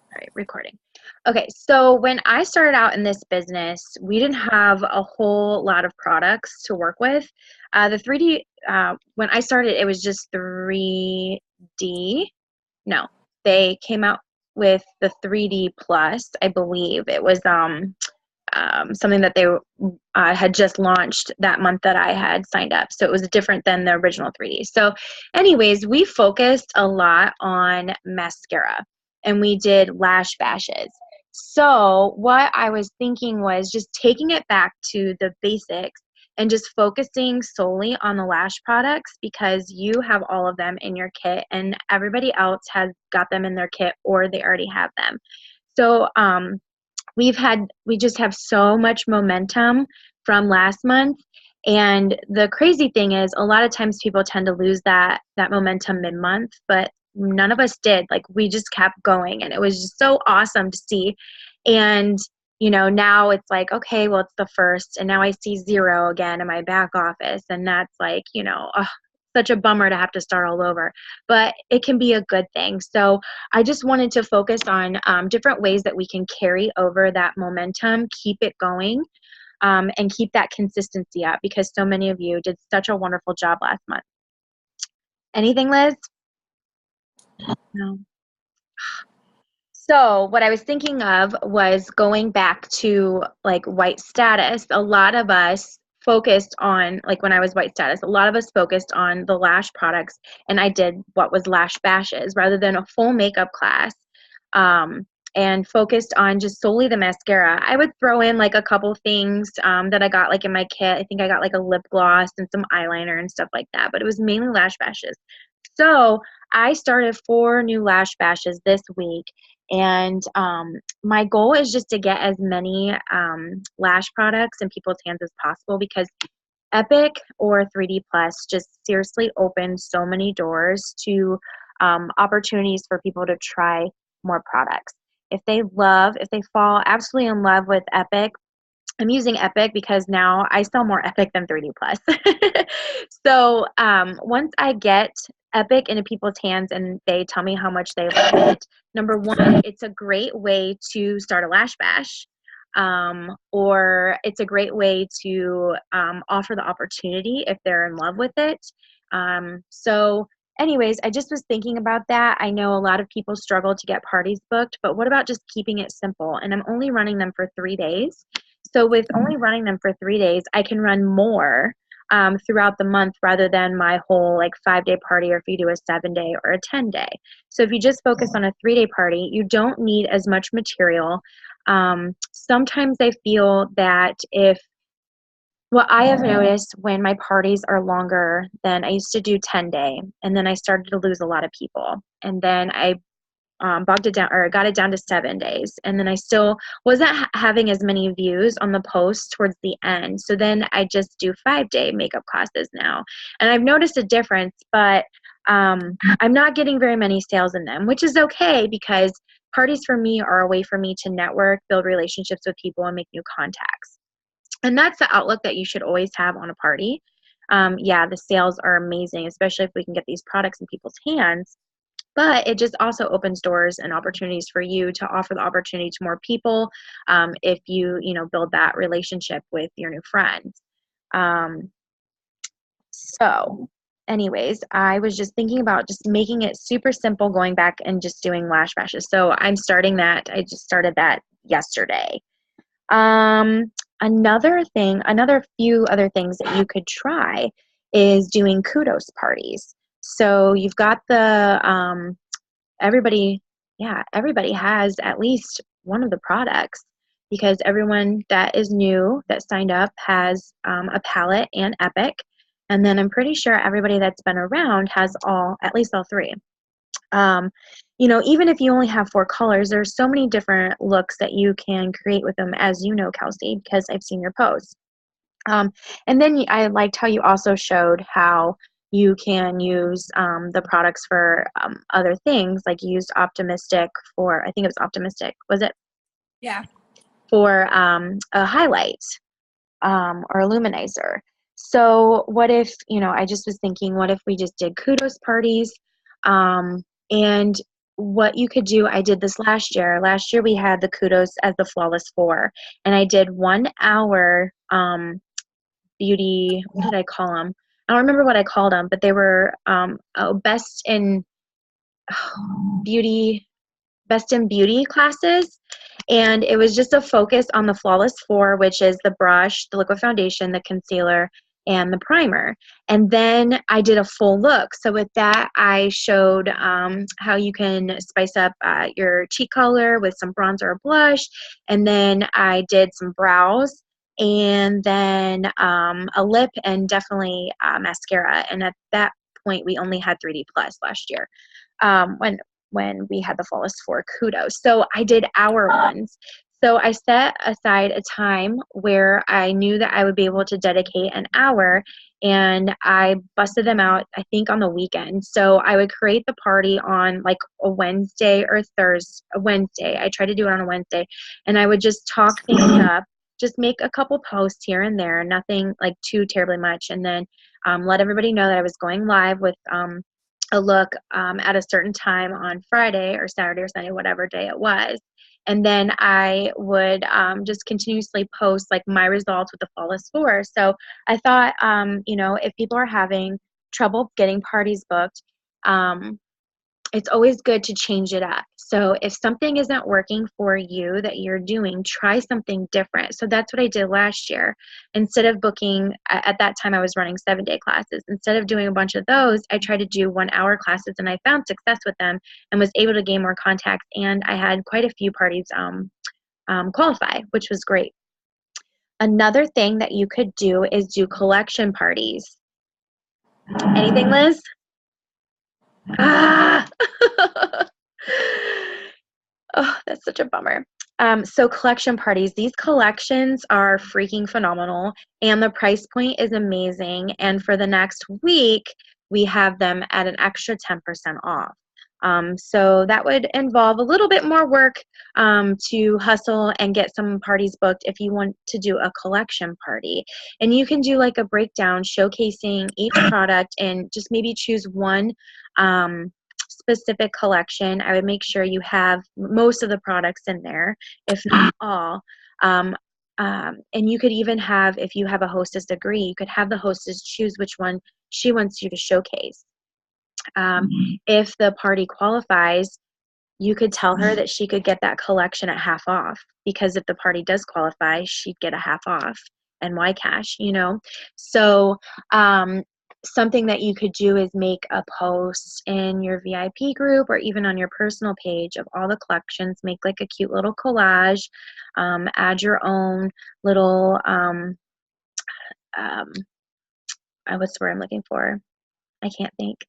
All right, recording. Okay, so when I started out in this business, we didn't have a whole lot of products to work with. The 3D, when I started, it was just 3D. No, they came out with the 3D Plus, I believe. It was something that they had just launched that month that I had signed up. So it was different than the original 3D. So, anyways, we focused a lot on mascara and we did lash bashes. So, what I was thinking was just taking it back to the basics and just focusing solely on the lash products because you have all of them in your kit and everybody else has got them in their kit or they already have them. So, we just have so much momentum from last month, and the crazy thing is a lot of times people tend to lose that momentum mid-month, but none of us did. Like, we just kept going and it was just so awesome to see. And now it's like, okay, well, it's the first and now I see zero again in my back office, and that's like, such a bummer to have to start all over, but it can be a good thing. So I just wanted to focus on different ways that we can carry over that momentum, keep it going, and keep that consistency up because so many of you did such a wonderful job last month. Anything, Liz? No. So what I was thinking of was going back to like white status. A lot of us focused on, like when I was white status, a lot of us focused on the lash products, and I did what was lash bashes rather than a full makeup class, and focused on just solely the mascara. I would throw in like a couple things that I got like in my kit. I think I got like a lip gloss and some eyeliner and stuff like that, but it was mainly lash bashes. So I started 4 new lash bashes this week, and my goal is just to get as many lash products in people's hands as possible because Epic or 3D Plus just seriously opened so many doors to opportunities for people to try more products. If they fall absolutely in love with Epic, I'm using Epic because now I sell more Epic than 3D Plus. So once I get Epic into people's hands and they tell me how much they love it, number one, it's a great way to start a lash bash. Or it's a great way to offer the opportunity if they're in love with it. So anyways, I just was thinking about that. I know a lot of people struggle to get parties booked, but what about just keeping it simple? And I'm only running them for 3 days. So with only running them for 3 days, I can run more throughout the month rather than my whole like 5-day party, or if you do a 7-day or a 10-day. So if you just focus on a 3-day party, you don't need as much material. Sometimes I feel that what I have noticed when my parties are longer than I used to do 10-day, and then I started to lose a lot of people. And then I bogged it down, or got it down to 7 days. And then I still wasn't having as many views on the post towards the end. So then I just do 5-day makeup classes now. And I've noticed a difference, but I'm not getting very many sales in them, which is okay because parties for me are a way for me to network, build relationships with people, and make new contacts. And that's the outlook that you should always have on a party. Yeah, the sales are amazing, especially if we can get these products in people's hands. But it just also opens doors and opportunities for you to offer the opportunity to more people if you build that relationship with your new friends. Um, so anyways, I was just thinking about just making it super simple, going back and just doing lash bashes. So I'm starting that. I just started that yesterday. Another few other things that you could try is doing kudos parties. So you've got the everybody, yeah, everybody has at least one of the products because everyone that is new that signed up has a palette and Epic, and then I'm pretty sure everybody that's been around has at least all 3. Um, even if you only have 4 colors, there's so many different looks that you can create with them, as you know, Kelsey, because I've seen your posts. And then I liked how you also showed how you can use the products for other things, like you used Optimistic for, I think it was Optimistic, was it? Yeah. For a highlight or a luminizer. So what if, I just was thinking, what if we just did kudos parties, and what you could do, I did this last year. Last year we had the kudos as the flawless 4, and I did 1 hour beauty. What did I call them? I don't remember what I called them, but they were best in beauty, best in beauty classes. And it was just a focus on the flawless 4, which is the brush, the liquid foundation, the concealer, and the primer. And then I did a full look. So with that, I showed how you can spice up your cheek color with some bronzer or blush. And then I did some brows, and then a lip, and definitely mascara. And at that point, we only had 3D Plus last year. When we had the flawless 4 kudos. So I did hour ones. So I set aside a time where I knew that I would be able to dedicate an hour, and I busted them out, I think, on the weekend. So I would create the party on like a Wednesday or Thursday, a Wednesday. I tried to do it on a Wednesday, and I would just talk things up, just make a couple posts here and there, nothing like too terribly much, and then let everybody know that I was going live with a look at a certain time on Friday or Saturday or Sunday, whatever day it was. And then I would just continuously post like my results with the flawless 4. So I thought, if people are having trouble getting parties booked, it's always good to change it up. So if something isn't working for you that you're doing, try something different. So that's what I did last year. Instead of booking, at that time I was running 7-day classes. Instead of doing a bunch of those, I tried to do 1-hour classes, and I found success with them and was able to gain more contacts. And I had quite a few parties qualify, which was great. Another thing that you could do is do collection parties. Anything, Liz? Ah! Oh, that's such a bummer. So collection parties, these collections are freaking phenomenal, and the price point is amazing. And for the next week, we have them at an extra 10% off. So that would involve a little bit more work to hustle and get some parties booked if you want to do a collection party. And you can do like a breakdown showcasing each product, and just maybe choose one specific collection. I would make sure you have most of the products in there, if not all. And you could even have, if you have a hostess degree, you could have the hostess choose which one she wants you to showcase. If the party qualifies, you could tell her that she could get that collection at half off, because if the party does qualify, she'd get a half off and Y cash, So something that you could do is make a post in your VIP group or even on your personal page of all the collections. Make like a cute little collage, add your own little what's the word I'm looking for? I can't think.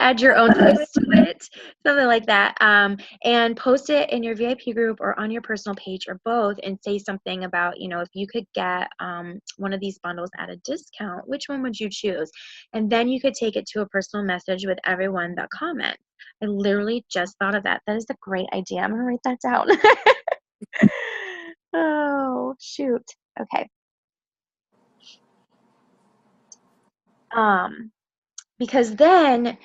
Add your own twist to it, something like that, and post it in your VIP group or on your personal page or both, and say something about, if you could get one of these bundles at a discount, which one would you choose? And then you could take it to a personal message with everyone that comments. I literally just thought of that. That is a great idea. I'm going to write that down. Oh, shoot. Okay. Because then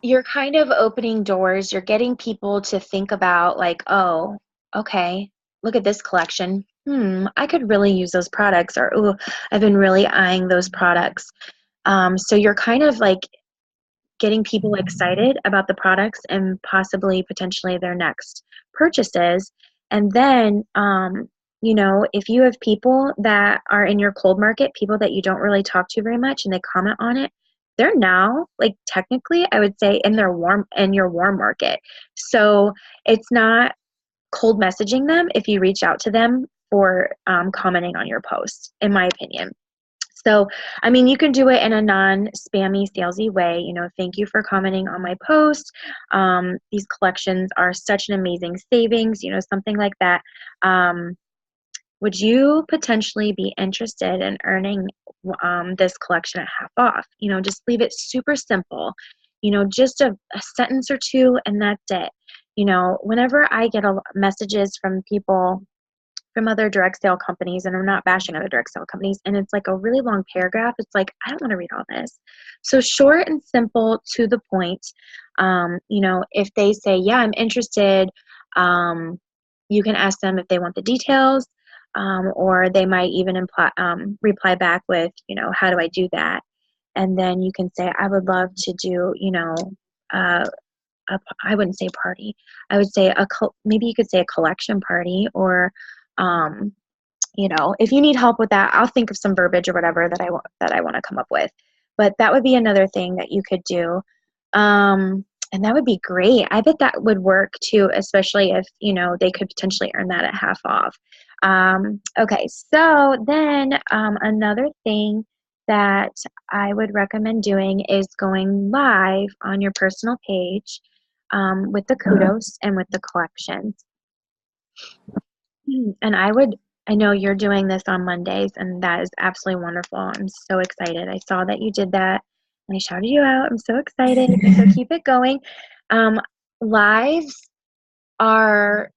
you're kind of opening doors. You're getting people to think about like, oh, okay, look at this collection. I could really use those products, or, oh, I've been really eyeing those products. So you're kind of like getting people excited about the products and possibly potentially their next purchases. And then, if you have people that are in your cold market, people that you don't really talk to very much, and they comment on it, they're now, like, technically, I would say, in your warm market. So it's not cold messaging them if you reach out to them for commenting on your post, in my opinion. So, I mean, you can do it in a non-spammy, salesy way. Thank you for commenting on my post. These collections are such an amazing savings, something like that. Would you potentially be interested in earning this collection at half off? Just leave it super simple. Just a sentence or two, and that's it. Whenever I get messages from people from other direct sale companies, and I'm not bashing other direct sale companies, and it's like a really long paragraph. It's like, I don't want to read all this. So short and simple, to the point. You know, if they say, yeah, I'm interested, you can ask them if they want the details, or they might even reply back with, you know, how do I do that? And then you can say, I would love to do, you know, uh, I wouldn't say party. I would say maybe you could say a collection party, or, you know, if you need help with that, I'll think of some verbiage or whatever that I want to come up with. But that would be another thing that you could do. And that would be great. I bet that would work too, especially if, you know, they could potentially earn that at half off. Okay, so then another thing that I would recommend doing is going live on your personal page, with the kudos and with the collections. And I know you're doing this on Mondays, and that is absolutely wonderful. I'm so excited. I saw that you did that, and I shouted you out. I'm so excited. So keep it going. Lives are,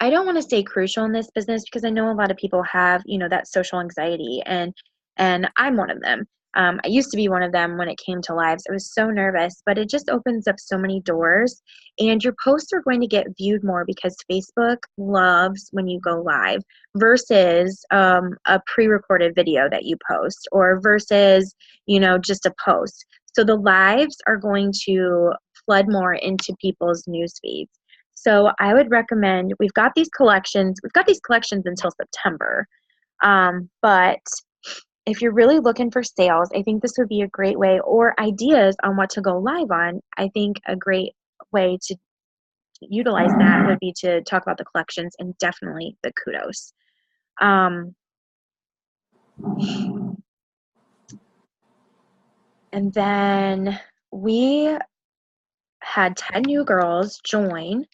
I don't want to say crucial in this business, because I know a lot of people have, you know, that social anxiety, and I'm one of them. I used to be one of them when it came to lives. I was so nervous, but it just opens up so many doors, and your posts are going to get viewed more because Facebook loves when you go live versus a pre-recorded video that you post, or versus, you know, just a post. So the lives are going to flood more into people's news feeds. So I would recommend, we've got these collections until September. But if you're really looking for sales, I think this would be a great way, or ideas on what to go live on. I think a great way to utilize that would be to talk about the collections and definitely the kudos. And then we had 10 new girls join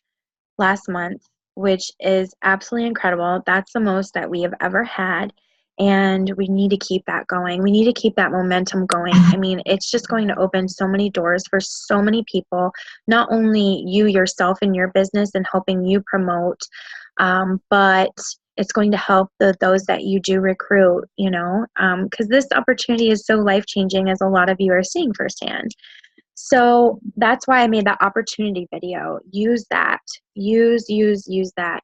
last month, which is absolutely incredible. That's the most that we have ever had. And we need to keep that going. We need to keep that momentum going. I mean, it's just going to open so many doors for so many people, not only you yourself in your business and helping you promote, but it's going to help those that you do recruit, you know, because this opportunity is so life-changing, as a lot of you are seeing firsthand. So that's why I made that opportunity video. Use that. Use that.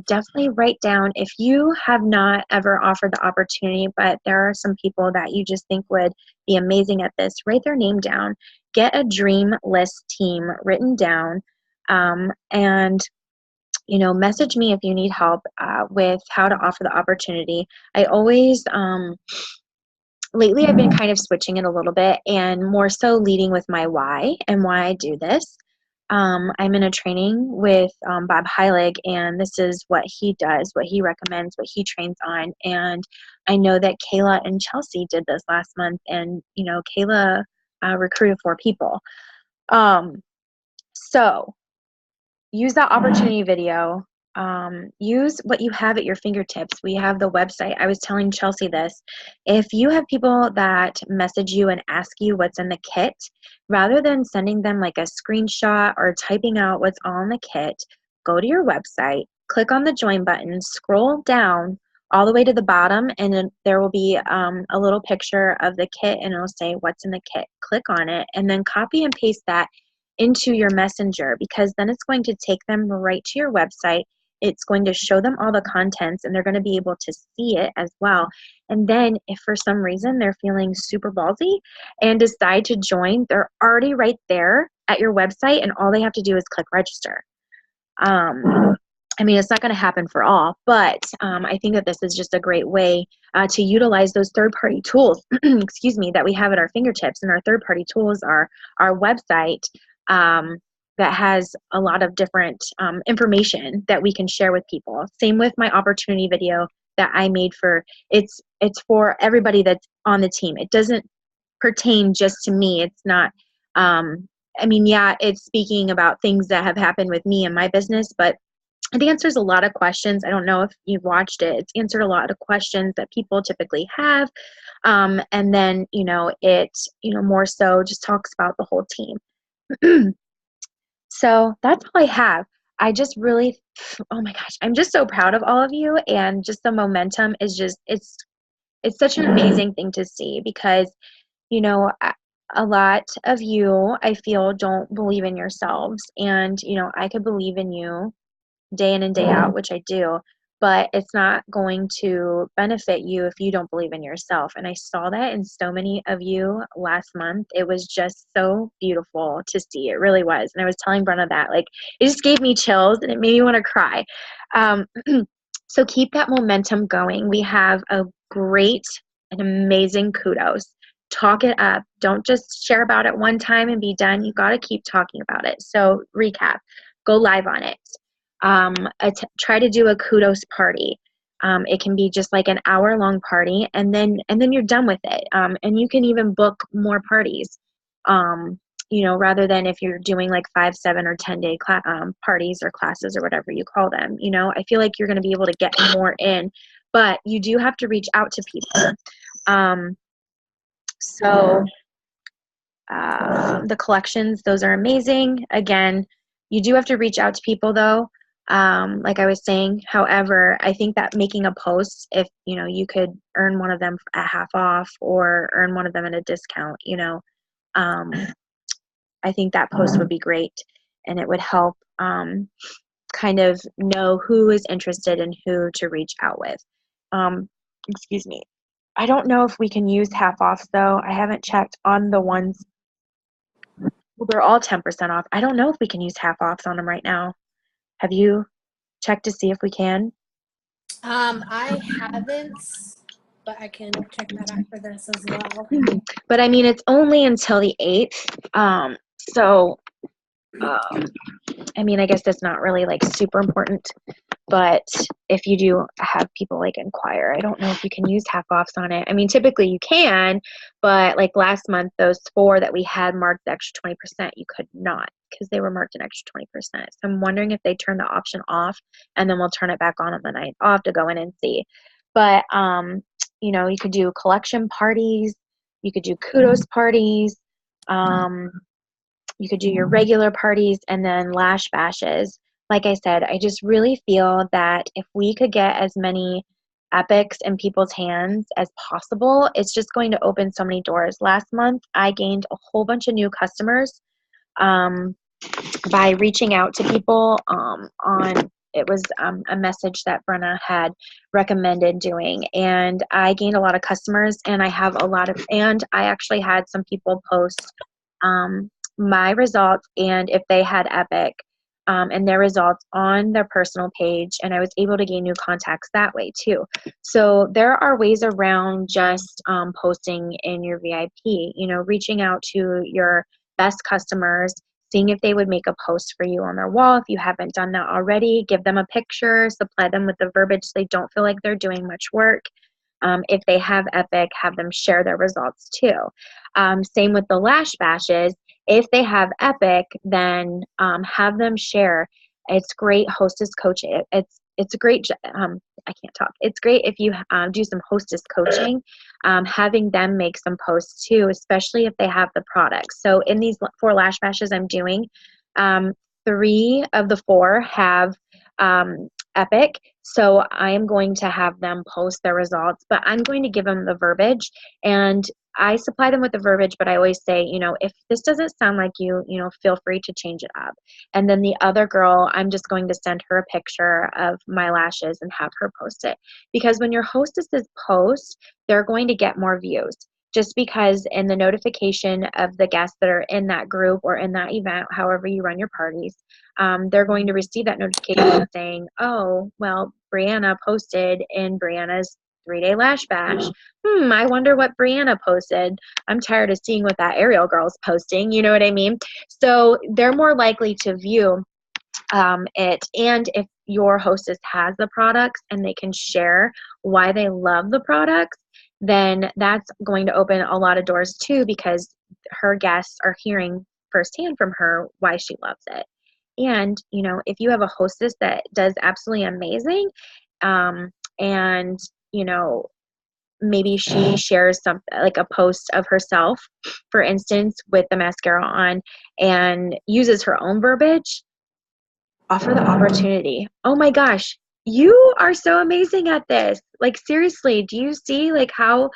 Definitely write down, if you have not ever offered the opportunity, but there are some people that you just think would be amazing at this, write their name down. Get a dream list team written down, and, you know, message me if you need help with how to offer the opportunity. I always lately I've been kind of switching it a little bit, and more so leading with my why and why I do this. I'm in a training with Bob Heilig, and this is what he does, what he recommends, what he trains on. And I know that Kayla and Chelsea did this last month, and, you know, Kayla recruited 4 people. So use that opportunity video. Use what you have at your fingertips. We have the website. I was telling Chelsea this. If you have people that message you and ask you what's in the kit, rather than sending them like a screenshot or typing out what's all in the kit, go to your website, click on the join button, scroll down all the way to the bottom, and then there will be a little picture of the kit, and it'll say what's in the kit. Click on it, and then copy and paste that into your messenger, because then it's going to take them right to your website. It's going to show them all the contents, and they're going to be able to see it as well. And then if for some reason they're feeling super ballsy and decide to join, they're already right there at your website, and all they have to do is click register. I mean, it's not going to happen for all, but I think that this is just a great way to utilize those third-party tools, excuse me, that we have at our fingertips. And our third-party tools are our website, that has a lot of different information that we can share with people. Same with my opportunity video that I made for, it's for everybody that's on the team. It doesn't pertain just to me. It's not, I mean, yeah, it's speaking about things that have happened with me and my business, but it answers a lot of questions. I don't know if you've watched it. It's answered a lot of questions that people typically have. And then, you know, it, you know, more so just talks about the whole team. So that's all I have. I just really oh my gosh, I'm just so proud of all of you, and just the momentum is just, it's such an amazing thing to see, because you know, a lot of you, I feel, don't believe in yourselves, and I could believe in you day in and day out, which I do, but it's not going to benefit you if you don't believe in yourself. And I saw that in so many of you last month. It was just so beautiful to see. It really was. And I was telling Brenna that, like, it just gave me chills and it made me want to cry. So keep that momentum going. We have a great and amazing kudos. Talk it up. Don't just share about it one time and be done. You got to keep talking about it. So recap, go live on it. Try to do a kudos party. It can be just like an hour-long party, and then you're done with it. And you can even book more parties. Rather than if you're doing like 5, 7, or 10-day parties or classes or whatever you call them. I feel like you're going to be able to get more in, but you do have to reach out to people. The collections, those are amazing. Again, you do have to reach out to people though, like I was saying. However, I think that making a post, if you could earn one of them at half off or earn one of them at a discount, I think that post would be great, and it would help kind of know who is interested and who to reach out with. Excuse me. I don't know if we can use half offs though. I haven't checked on the ones. Well, they're all 10% off. I don't know if we can use half offs on them right now. Have you checked to see if we can? I haven't, but I can check that after this as well. But I mean, it's only until the 8th. I mean, I guess that's not really like super important, but if you do have people like inquire, I don't know if you can use half offs on it. I mean, typically you can, but like last month, those 4 that we had marked the extra 20%, you could not, because they were marked an extra 20%. So I'm wondering if they turn the option off, and then we'll turn it back on the night. I'll have to go in and see. But you could do collection parties, you could do kudos parties, you could do your regular parties, and then lash bashes. Like I said, I just really feel that if we could get as many epics in people's hands as possible, it's just going to open so many doors. Last month, I gained a whole bunch of new customers by reaching out to people it was a message that Brenna had recommended doing, and I gained a lot of customers, and I actually had some people post my results, and if they had epic and their results on their personal page, and I was able to gain new contacts that way too. So there are ways around just posting in your VIP, reaching out to your best customers, seeing if they would make a post for you on their wall. If you haven't done that already, give them a picture, supply them with the verbiage so they don't feel like they're doing much work. If they have epic, have them share their results too. Same with the lash bashes. If they have epic, then have them share. It's great hostess coaching. It's a great, I can't talk. It's great if you do some hostess coaching, having them make some posts too, especially if they have the products. So in these 4 lash bashes I'm doing, 3 of the 4 have epic. So I am going to have them post their results, but I'm going to give them the verbiage, and I supply them with the verbiage, but I always say, if this doesn't sound like you, feel free to change it up. And then the other girl, I'm just going to send her a picture of my lashes and have her post it. Because when your hostesses post, they're going to get more views. Just because in the notification of the guests that are in that group or in that event, however you run your parties, they're going to receive that notification saying, oh, well, Brianna posted in Brianna's 3-day lash bash. I wonder what Brianna posted. I'm tired of seeing what that Ariel girl's posting. You know what I mean? So they're more likely to view it. And if your hostess has the products and they can share why they love the products, then that's going to open a lot of doors too, because her guests are hearing firsthand from her why she loves it. And, if you have a hostess that does absolutely amazing, and, maybe she shares something like a post of herself, for instance, with the mascara on, and uses her own verbiage, Offer the opportunity. Oh my gosh, you are so amazing at this. Like seriously, do you see like how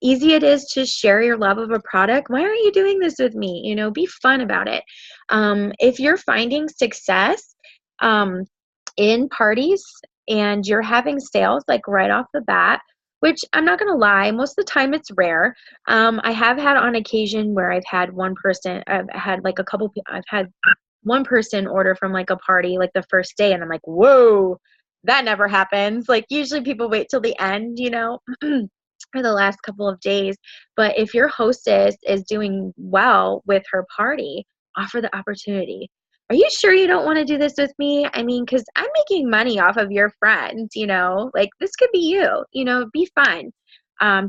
easy it is to share your love of a product? Why aren't you doing this with me? You know, be fun about it. If you're finding success um, in parties and you're having sales like right off the bat, which I'm not going to lie, most of the time it's rare. I have had on occasion where I've had one person, I've had like a couple, I've had one person order from like a party like the first day, and I'm like, whoa, that never happens. Like usually people wait till the end, you know, or the last couple of days. But if your hostess is doing well with her party, offer the opportunity. Are you sure you don't want to do this with me? I mean, because I'm making money off of your friends, you know, like this could be you know, be fun.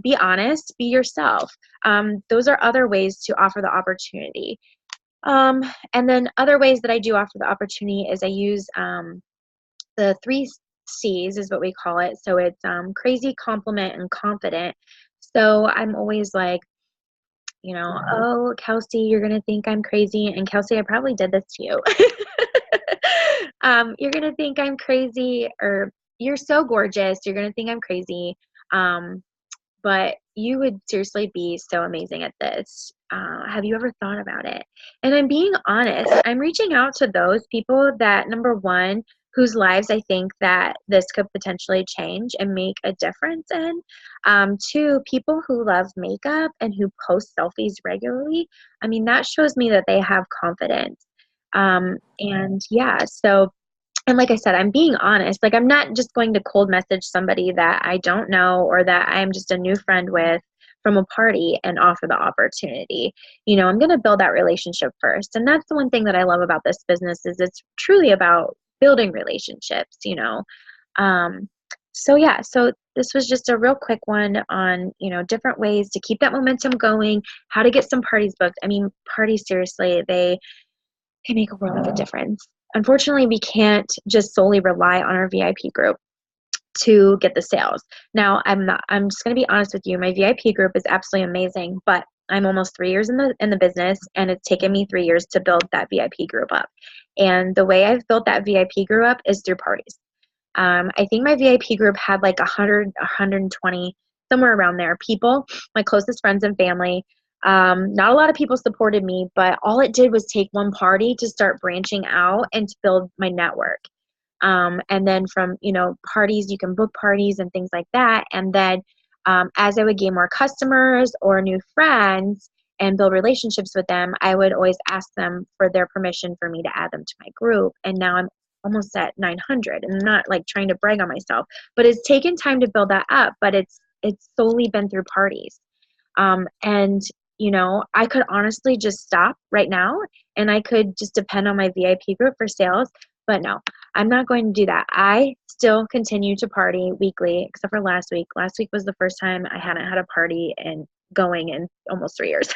Be honest, be yourself. Those are other ways to offer the opportunity. Um, and then other ways that I do offer the opportunity is I use the three C's is what we call it. So it's crazy, compliment, and confident. So I'm always like, you know, oh, Kelsey, you're going to think I'm crazy. And Kelsey, I probably did this to you. You're going to think I'm crazy, or you're so gorgeous. You're going to think I'm crazy. Um, but you would seriously be so amazing at this. Have you ever thought about it? And I'm being honest. I'm reaching out to those people that, number one, whose lives I think that this could potentially change and make a difference in. Two, people who love makeup and who post selfies regularly. I mean, that shows me that they have confidence. And yeah, so and like I said, I'm being honest. Like, I'm not just going to cold message somebody that I don't know or that I'm just a new friend with from a party and offer the opportunity. You know, I'm going to build that relationship first. And that's the one thing that I love about this business is it's truly about building relationships, you know. Um, so yeah, so this was just a real quick one on, you know, different ways to keep that momentum going, how to get some parties booked. I mean, parties, seriously, they can make a world of a difference. Unfortunately, we can't just solely rely on our VIP group to get the sales. Now, I'm just going to be honest with you. My VIP group is absolutely amazing, but I'm almost 3 years in the business, and it's taken me 3 years to build that VIP group up. And the way I've built that VIP group up is through parties. I think my VIP group had like 100, 120, somewhere around there, people, my closest friends and family. Not a lot of people supported me, but all it did was take one party to start branching out and to build my network. And then from, you know, parties, you can book parties and things like that. And then as I would gain more customers or new friends and build relationships with them, I would always ask them for their permission for me to add them to my group. And now I'm almost at 900, and I'm not like trying to brag on myself, but it's taken time to build that up, but it's solely been through parties. And you know, I could honestly just stop right now and I could just depend on my VIP group for sales, but no, I'm not going to do that. I still continue to party weekly, except for last week. Last week was the first time I hadn't had a party and going in almost 3 years.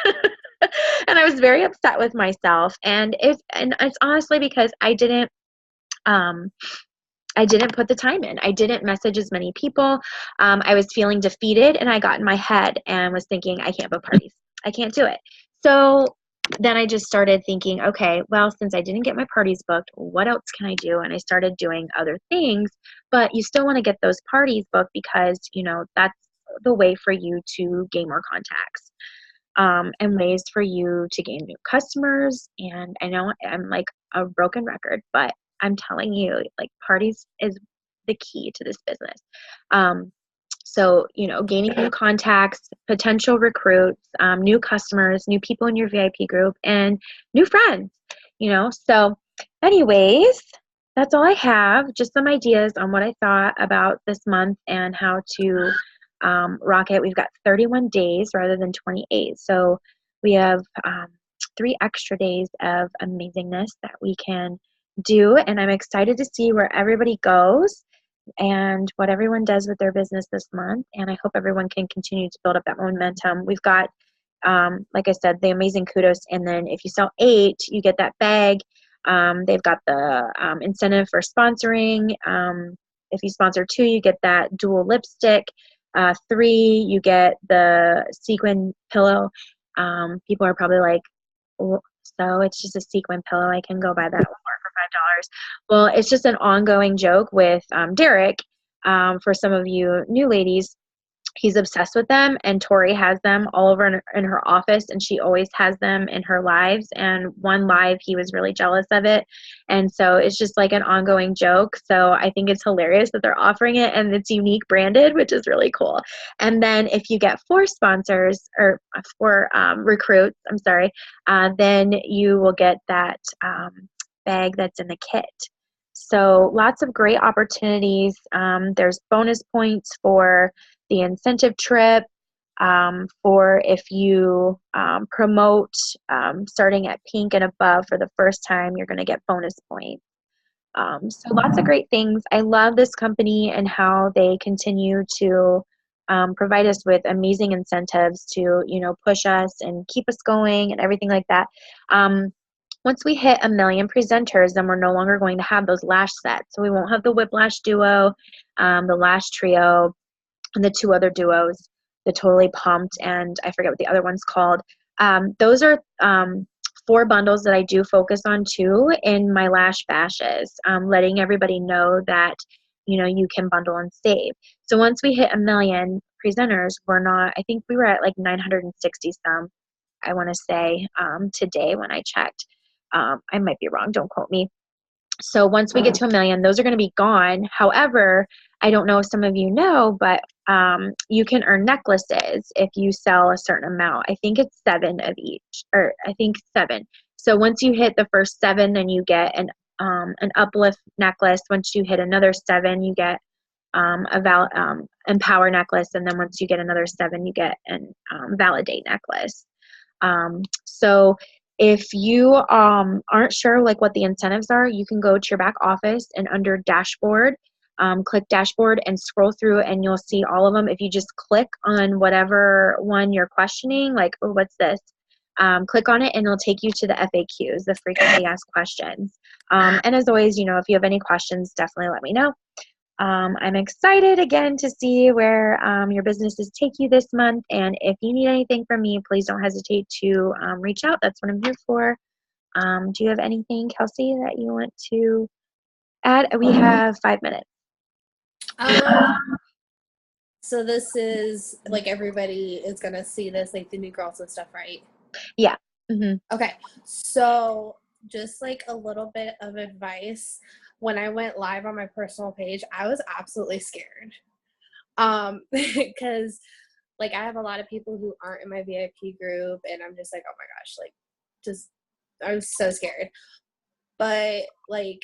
And I was very upset with myself. And it's honestly because um, I didn't put the time in. I didn't message as many people. I was feeling defeated, and I got in my head and was thinking, I can't book parties. I can't do it. So then I just started thinking, okay, well, since I didn't get my parties booked, what else can I do? And I started doing other things, but you still want to get those parties booked because, you know, that's the way for you to gain more contacts. And ways for you to gain new customers. And I know I'm like a broken record, but I'm telling you, like parties is the key to this business. Um, so, you know, gaining new contacts, potential recruits, new customers, new people in your VIP group, and new friends, you know. So, anyways, that's all I have. Just some ideas on what I thought about this month and how to rock it. We've got 31 days rather than 28. So, we have 3 extra days of amazingness that we can do. And I'm excited to see where everybody goes and what everyone does with their business this month. And I hope everyone can continue to build up that momentum. We've got, like I said, the amazing kudos. And then if you sell 8, you get that bag. They've got the incentive for sponsoring. If you sponsor 2, you get that dual lipstick. 3, you get the sequin pillow. People are probably like, "Oh, so it's just a sequin pillow. I can go buy that at Walmart for $5." Well, it's just an ongoing joke with Derek. For some of you new ladies, he's obsessed with them, and Tori has them all over in her office, and she always has them in her lives. And one live, he was really jealous of it, and so it's just like an ongoing joke. So I think it's hilarious that they're offering it, and it's unique branded, which is really cool. And then if you get 4 sponsors or 4 recruits, I'm sorry, then you will get that bag that's in the kit. So lots of great opportunities. There's bonus points for the incentive trip, for if you promote starting at pink and above for the first time, you're going to get bonus points. So lots of great things. I love this company and how they continue to provide us with amazing incentives to, push us and keep us going and everything like that. Once we hit 1 million presenters, then we're no longer going to have those lash sets. So we won't have the Whiplash Duo, the Lash Trio, and the 2 other duos, the Totally Pumped, and I forget what the other one's called. Those are 4 bundles that I do focus on too in my lash bashes, letting everybody know that, you can bundle and save. So once we hit 1 million presenters, I think we were at like 960 some, I want to say, today when I checked. I might be wrong, don't quote me. So once we get to 1 million, those are going to be gone. However, I don't know if some of you know, but you can earn necklaces if you sell a certain amount. I think it's 7 of each, or I think 7. So once you hit the first 7, then you get an uplift necklace. Once you hit another 7, you get empower necklace, and then once you get another 7, you get an validate necklace. So if you aren't sure like what the incentives are, you can go to your back office and under dashboard, click dashboard and scroll through, and you'll see all of them. If you just click on whatever one you're questioning, like, oh, what's this? Click on it and it'll take you to the FAQs, the frequently asked questions. And as always, if you have any questions, definitely let me know. I'm excited again to see where your businesses take you this month. And if you need anything from me, please don't hesitate to reach out. That's what I'm here for. Do you have anything, Kelsey, that you want to add? We have 5 minutes. So this is like everybody is gonna see this, like the new girls and stuff, right? Yeah. Mm-hmm. Okay. So just like a little bit of advice. When I went live on my personal page, I was absolutely scared. Because like I have a lot of people who aren't in my VIP group, and I'm just like, oh my gosh, like just I'm so scared. But like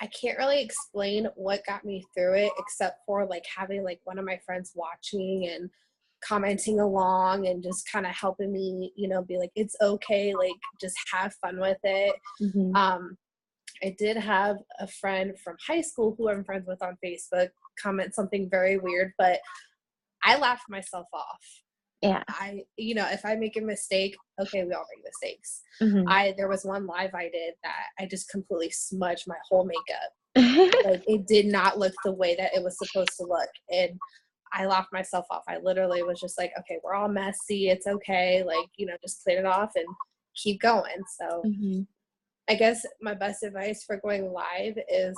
I can't really explain what got me through it except for like having like one of my friends watching and commenting along and just kind of helping me, be like, it's okay, like just have fun with it. Mm-hmm. I did have a friend from high school who I'm friends with on Facebook comment something very weird, but I laughed myself off. Yeah. If I make a mistake, okay, we all make mistakes. Mm-hmm. There was one live I did that I just completely smudged my whole makeup. Like it did not look the way that it was supposed to look. And I laughed myself off. I literally was just like, okay, we're all messy. It's okay. Like, just clean it off and keep going. So Mm-hmm. I guess my best advice for going live is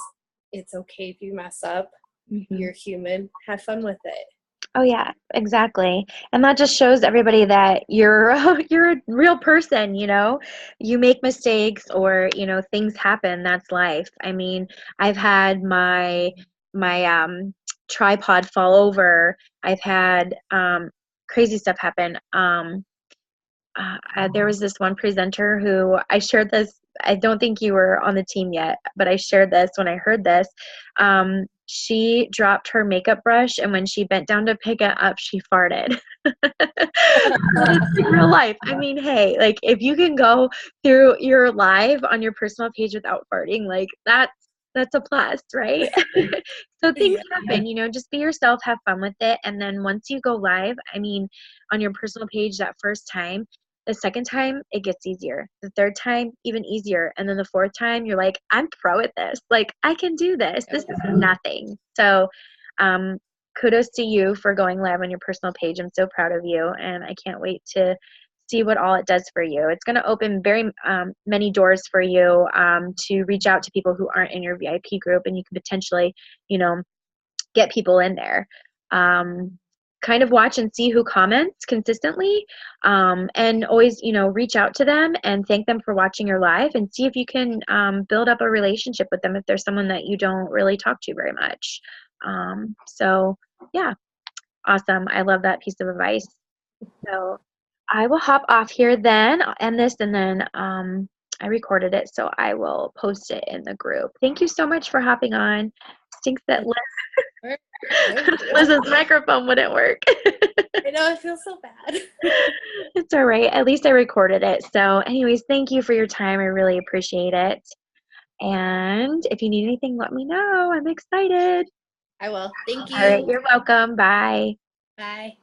it's okay if you mess up. Mm-hmm. You're human. Have fun with it. Oh yeah, exactly. And that just shows everybody that you're you're a real person, You make mistakes or, things happen. That's life. I mean, I've had my tripod fall over. I've had crazy stuff happen. There was this one presenter who I shared this. I don't think you were on the team yet, but I shared this when I heard this. She dropped her makeup brush, and when she bent down to pick it up, she farted. That's like real life. I mean, hey, like if you can go through your live on your personal page without farting, like that's a plus, right? So things happen, just be yourself, have fun with it. And then once you go live, I mean, on your personal page that first time, the second time, it gets easier. The third time, even easier. And then the fourth time, you're like, I'm pro at this. Like, I can do this. This is nothing. So, kudos to you for going live on your personal page. I'm so proud of you. And I can't wait to see what all it does for you. It's going to open very many doors for you to reach out to people who aren't in your VIP group, and you can potentially, you know, get people in there. Kind of watch and see who comments consistently, and always, you know, reach out to them and thank them for watching your live, and see if you can build up a relationship with them if there's someone that you don't really talk to very much. So yeah, awesome. I love that piece of advice. So I will hop off here then. I'll end this, and then I recorded it, so I will post it in the group. Thank you so much for hopping on. Stinks that Thank you. Liz's microphone wouldn't work. I know, I feel so bad. It's all right. At least I recorded it. So anyways, thank you for your time. I really appreciate it. And if you need anything, let me know. I'm excited. I will. Thank All right. you. You're welcome. Bye. Bye.